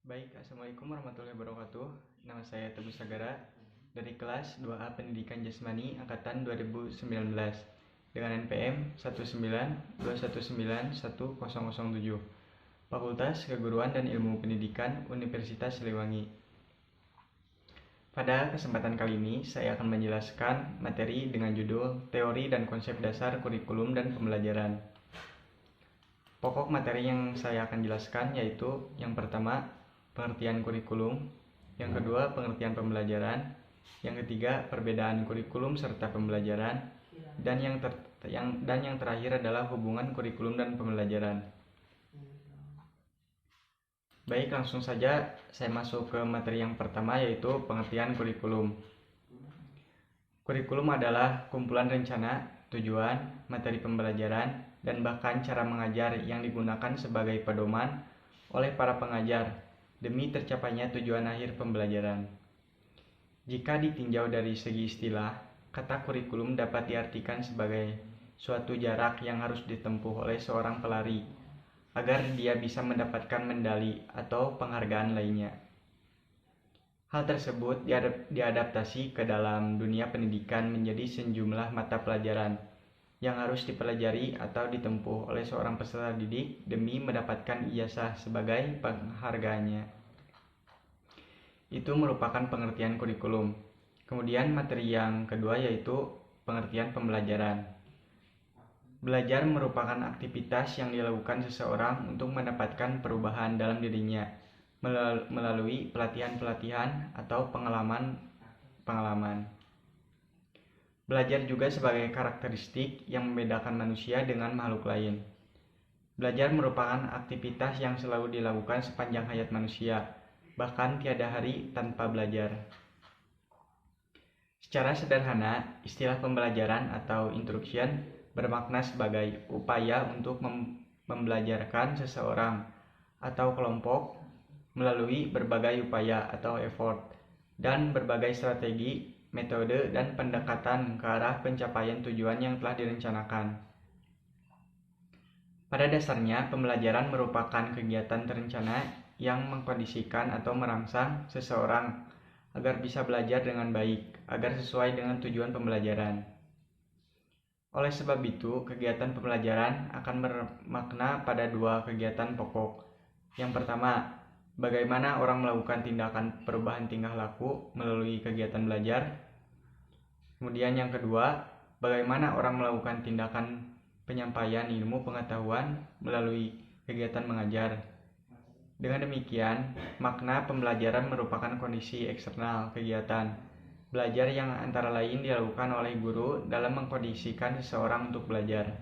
Baik, Assalamualaikum warahmatullahi wabarakatuh. Nama saya Teguh Sagara dari kelas 2A Pendidikan Jasmani Angkatan 2019 dengan NPM 192191007, Fakultas Keguruan dan Ilmu Pendidikan Universitas Siliwangi. Pada kesempatan kali ini, saya akan menjelaskan materi dengan judul Teori dan Konsep Dasar Kurikulum dan Pembelajaran. Pokok materi yang saya akan jelaskan yaitu yang pertama, pengertian kurikulum, yang kedua, pengertian pembelajaran, yang ketiga, perbedaan kurikulum serta pembelajaran, dan yang terakhir adalah hubungan kurikulum dan pembelajaran. Baik, langsung saja saya masuk ke materi yang pertama yaitu pengertian kurikulum. Kurikulum adalah kumpulan rencana, tujuan, materi pembelajaran, dan bahkan cara mengajar yang digunakan sebagai pedoman oleh para pengajar demi tercapainya tujuan akhir pembelajaran. Jika ditinjau dari segi istilah, kata kurikulum dapat diartikan sebagai suatu jarak yang harus ditempuh oleh seorang pelari agar dia bisa mendapatkan medali atau penghargaan lainnya. Hal tersebut diadaptasi ke dalam dunia pendidikan menjadi sejumlah mata pelajaran yang harus dipelajari atau ditempuh oleh seorang peserta didik demi mendapatkan ijazah sebagai penghargaannya. Itu merupakan pengertian kurikulum. Kemudian materi yang kedua yaitu pengertian pembelajaran. Belajar merupakan aktivitas yang dilakukan seseorang untuk mendapatkan perubahan dalam dirinya melalui pelatihan-pelatihan atau pengalaman. Belajar juga sebagai karakteristik yang membedakan manusia dengan makhluk lain. Belajar merupakan aktivitas yang selalu dilakukan sepanjang hayat manusia, bahkan tiada hari tanpa belajar. Secara sederhana, istilah pembelajaran atau instruction bermakna sebagai upaya untuk membelajarkan seseorang atau kelompok melalui berbagai upaya atau effort dan berbagai strategi, metode, dan pendekatan ke arah pencapaian tujuan yang telah direncanakan. Pada dasarnya, pembelajaran merupakan kegiatan terencana yang mengkondisikan atau merangsang seseorang agar bisa belajar dengan baik, agar sesuai dengan tujuan pembelajaran. Oleh sebab itu, kegiatan pembelajaran akan bermakna pada dua kegiatan pokok. Yang pertama, bagaimana orang melakukan tindakan perubahan tingkah laku melalui kegiatan belajar. Kemudian yang kedua, bagaimana orang melakukan tindakan penyampaian ilmu pengetahuan melalui kegiatan mengajar. Dengan demikian, makna pembelajaran merupakan kondisi eksternal kegiatan belajar yang antara lain dilakukan oleh guru dalam mengkondisikan seseorang untuk belajar.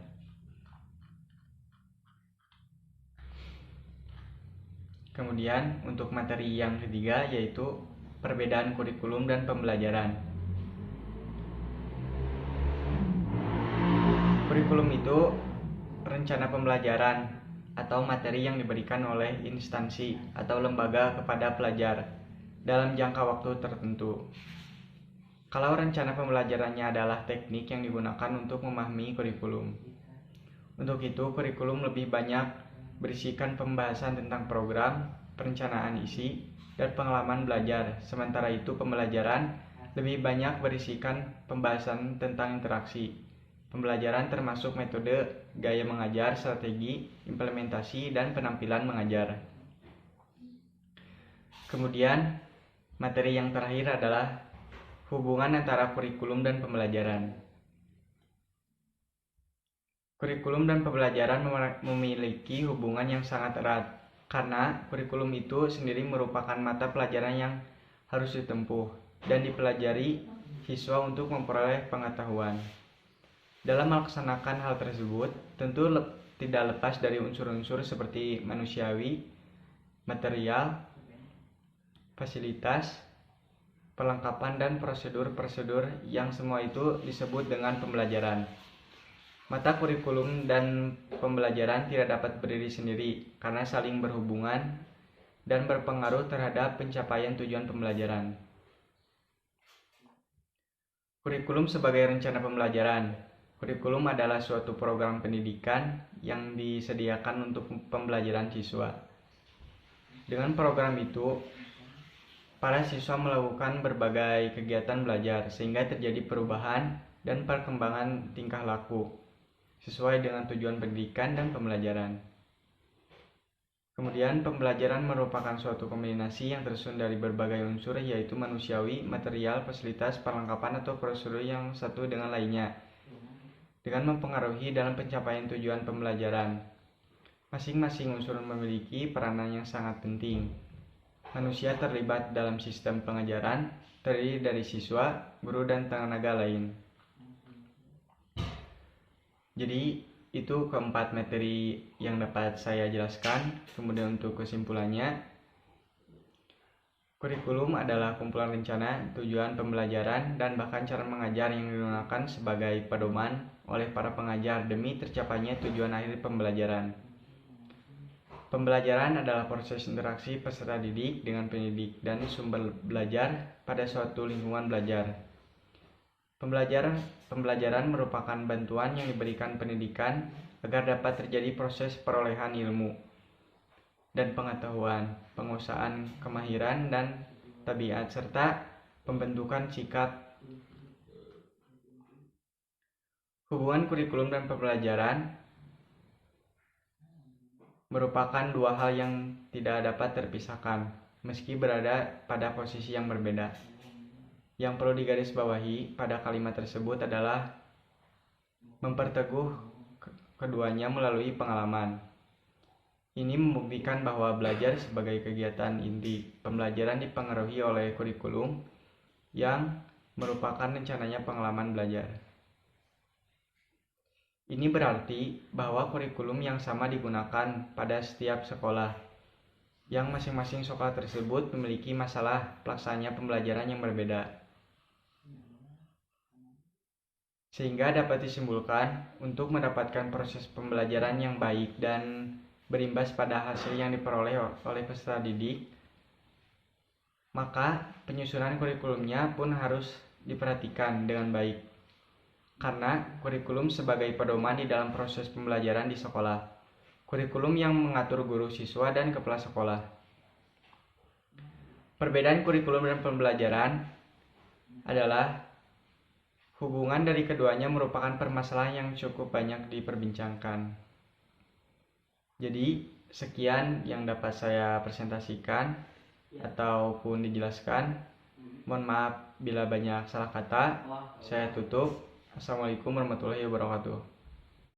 Kemudian untuk materi yang ketiga yaitu perbedaan kurikulum dan pembelajaran. Kurikulum itu rencana pembelajaran atau materi yang diberikan oleh instansi atau lembaga kepada pelajar dalam jangka waktu tertentu. Kalau rencana pembelajarannya adalah teknik yang digunakan untuk memahami kurikulum. Untuk itu, kurikulum lebih banyak berisikan pembahasan tentang program, perencanaan isi, dan pengalaman belajar. Sementara itu, pembelajaran lebih banyak berisikan pembahasan tentang interaksi. Pembelajaran termasuk metode, gaya mengajar, strategi, implementasi, dan penampilan mengajar. Kemudian, materi yang terakhir adalah hubungan antara kurikulum dan pembelajaran. Kurikulum dan pembelajaran memiliki hubungan yang sangat erat, karena kurikulum itu sendiri merupakan mata pelajaran yang harus ditempuh dan dipelajari siswa untuk memperoleh pengetahuan. Dalam melaksanakan hal tersebut, tentu tidak lepas dari unsur-unsur seperti manusiawi, material, fasilitas, perlengkapan, dan prosedur-prosedur yang semua itu disebut dengan pembelajaran. Mata kurikulum dan pembelajaran tidak dapat berdiri sendiri karena saling berhubungan dan berpengaruh terhadap pencapaian tujuan pembelajaran. Kurikulum sebagai rencana pembelajaran. Kurikulum adalah suatu program pendidikan yang disediakan untuk pembelajaran siswa. Dengan program itu, para siswa melakukan berbagai kegiatan belajar sehingga terjadi perubahan dan perkembangan tingkah laku sesuai dengan tujuan pendidikan dan pembelajaran. Kemudian, pembelajaran merupakan suatu kombinasi yang tersusun dari berbagai unsur, yaitu manusiawi, material, fasilitas, perlengkapan, atau prosedur yang satu dengan lainnya, dengan mempengaruhi dalam pencapaian tujuan pembelajaran. Masing-masing unsur memiliki peranan yang sangat penting. Manusia terlibat dalam sistem pengajaran, terdiri dari siswa, guru, dan tenaga lain. Jadi, itu keempat materi yang dapat saya jelaskan. Kemudian untuk kesimpulannya, kurikulum adalah kumpulan rencana, tujuan pembelajaran, dan bahkan cara mengajar yang digunakan sebagai pedoman oleh para pengajar demi tercapainya tujuan akhir pembelajaran. Pembelajaran adalah proses interaksi peserta didik dengan pendidik dan sumber belajar pada suatu lingkungan belajar. Pembelajaran merupakan bantuan yang diberikan pendidikan agar dapat terjadi proses perolehan ilmu dan pengetahuan, penguasaan kemahiran dan tabiat, serta pembentukan sikap. Hubungan kurikulum dan pembelajaran merupakan dua hal yang tidak dapat terpisahkan, meski berada pada posisi yang berbeda. Yang perlu digarisbawahi pada kalimat tersebut adalah memperteguh keduanya melalui pengalaman. Ini membuktikan bahwa belajar sebagai kegiatan inti pembelajaran dipengaruhi oleh kurikulum yang merupakan rencananya pengalaman belajar. Ini berarti bahwa kurikulum yang sama digunakan pada setiap sekolah, yang masing-masing sekolah tersebut memiliki masalah pelaksanaan pembelajaran yang berbeda. Sehingga dapat disimpulkan, untuk mendapatkan proses pembelajaran yang baik dan berimbas pada hasil yang diperoleh oleh peserta didik, maka penyusunan kurikulumnya pun harus diperhatikan dengan baik. Karena kurikulum sebagai pedoman di dalam proses pembelajaran di sekolah. Kurikulum yang mengatur guru, siswa, dan kepala sekolah. Perbedaan kurikulum dan pembelajaran adalah hubungan dari keduanya merupakan permasalahan yang cukup banyak diperbincangkan. Jadi, sekian yang dapat saya presentasikan ataupun dijelaskan. Mohon maaf bila banyak salah kata. Saya tutup. Assalamualaikum warahmatullahi wabarakatuh.